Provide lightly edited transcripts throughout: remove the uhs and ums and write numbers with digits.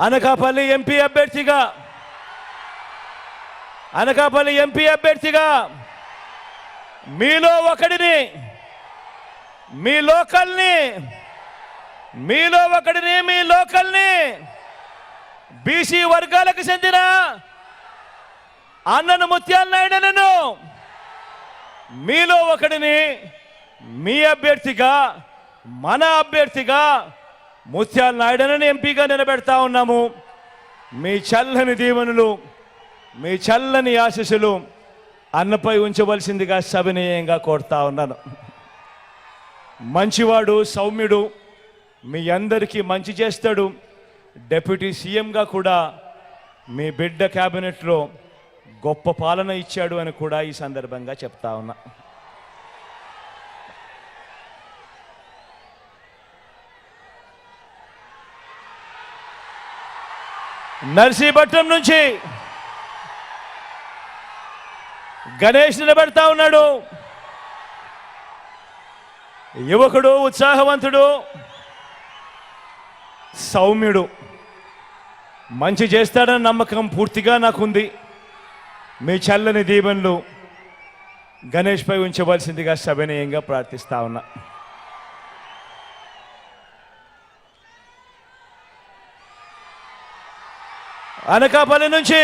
Anakapalli MP అభ్యర్థిగా మీలో ఒకడిని మీ లోకల్ని బీసీ వర్గాలకు చెందిన అన్నను ముత్యాల నాయుడును మీలో ఒకడిని మీ అభ్యర్థిగా మన అభ్యర్థిగా ముత్యాల నాయుడును ఎంపీగా నిలబెడతా ఉన్నాము. మీ చల్లని దీవెనలు మీ చల్లని ఆశీస్సులు అన్నపై ఉంచవలసిందిగా సవినయంగా కోరుతా ఉన్నాను. మంచివాడు, సౌమ్యుడు, మీ అందరికీ మంచి చేస్తాడు. డిప్యూటీ సీఎంగా కూడా మీ బిడ్డ క్యాబినెట్లో గొప్ప పాలన ఇచ్చాడు అని కూడా ఈ సందర్భంగా చెప్తా ఉన్నా. నర్సీపట్నం నుంచి గణేష్ నిలబెడతా ఉన్నాడు. యువకుడు, ఉత్సాహవంతుడు, సౌమ్యుడు, మంచి చేస్తాడన్న నమ్మకం పూర్తిగా నాకుంది. మీ చల్లని దీవెనలు గణేష్పై ఉంచవలసిందిగా సవినయంగా ప్రార్థిస్తా ఉన్నా. అనకాపల్లి నుంచి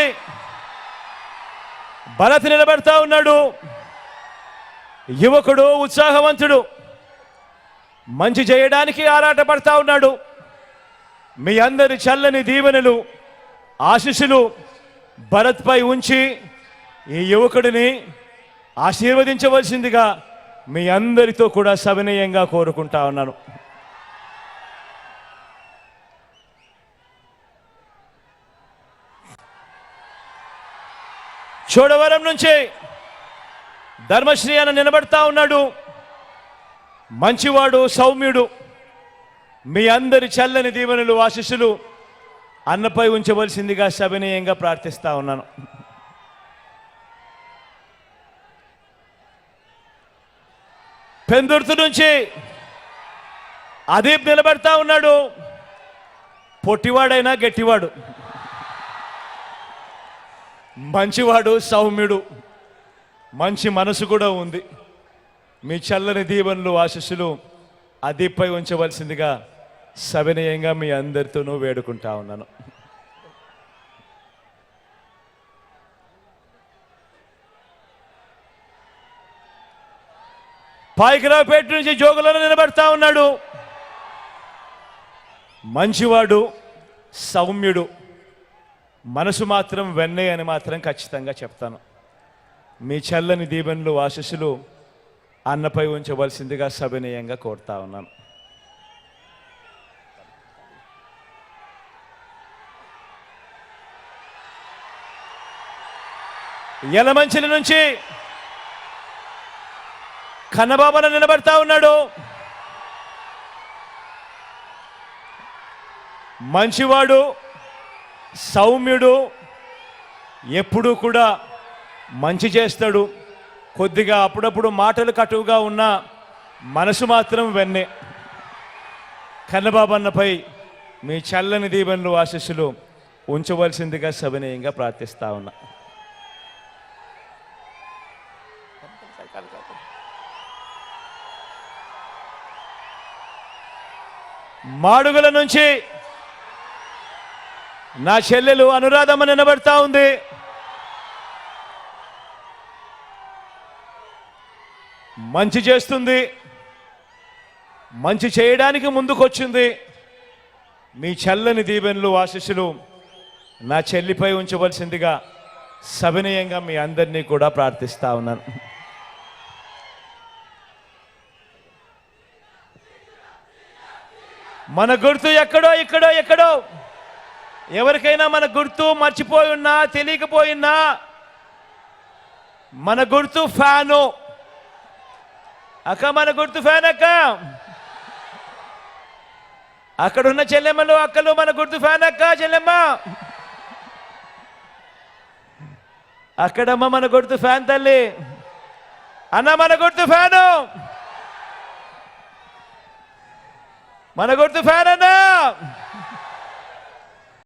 భరత్ నిలబెడతా ఉన్నాడు. యువకుడు, ఉత్సాహవంతుడు, మంచి చేయడానికి ఆరాటపడతా ఉన్నాడు. మీ అందరి చల్లని దీవెనలు, ఆశీస్సులు భరత్పై ఉంచి ఈ యువకుడిని ఆశీర్వదించవలసిందిగా మీ అందరితో కూడా సవినయంగా కోరుకుంటా ఉన్నాను. చోడవరం నుంచి ధర్మశ్రీ అని నిలబడతా ఉన్నాడు. మంచివాడు, సౌమ్యుడు, మీ అందరి చల్లని దీవెనలు, ఆశీస్సులు అన్నపై ఉంచవలసిందిగా సవినయంగా ప్రార్థిస్తా ఉన్నాను. పెందుర్తి నుంచి అదీప్ నిలబడతా ఉన్నాడు. పొట్టివాడైనా గట్టివాడు, మంచివాడు, సౌమ్యుడు, మంచి మనసు కూడా ఉంది. మీ చల్లని దీవెనలు, ఆశీస్సులు అదీప్పై ఉంచవలసిందిగా సవినయంగా మీ అందరితోనూ వేడుకుంటా ఉన్నాను. పాయకరావుపేట నుంచి జోగులను నిలబడతా ఉన్నాడు. మంచివాడు, సౌమ్యుడు, మనసు మాత్రం వెన్నే అని మాత్రం ఖచ్చితంగా చెప్తాను. మీ చల్లని దీవెనలు, ఆశీస్సులు అన్నపై ఉంచవలసిందిగా సవినయంగా కోరుతా ఉన్నాను. యలమంచిలి నుంచి కన్నబాబున నిలబడతా ఉన్నాడు. మంచివాడు, సౌమ్యుడు, ఎప్పుడూ కూడా మంచి చేస్తాడు. కొద్దిగా అప్పుడప్పుడు మాటలు కటువుగా ఉన్న మనసు మాత్రం వెన్నే. కన్నబాబన్నపై మీ చల్లని దీవెనలు, ఆశీస్సులు ఉంచవలసిందిగా సవినయంగా ప్రార్థిస్తా ఉన్నా. మాడుగుల నుంచి నా చెల్లెలు అనురాధమ్మ నిలబడతా ఉంది. మంచి చేస్తుంది, మంచి చేయడానికి ముందుకొచ్చింది. మీ చల్లని దీవెనలు, ఆశీస్సులు నా చెల్లిపై ఉంచవలసిందిగా సవినయంగా మీ అందరినీ కూడా ప్రార్థిస్తా ఉన్నాను. మన గుర్తు ఎక్కడో ఎవరికైనా మన గుర్తు మర్చిపోయి ఉన్నా, తెలియకపోయినా, మన గుర్తు ఫ్యాను. అక్క, మన గుర్తు ఫ్యాన్ అక్క. అక్కడున్న చెల్లెమ్మలు, అక్కలు మన గుర్తు ఫ్యాన్ అక్క. చెల్లెమ్మ అక్కడమ్మ మన గుర్తు ఫ్యాన్ తల్లి. అన్న మన గుర్తు ఫ్యాను, మన గుర్తు ఫ్యాన్ అన్నా.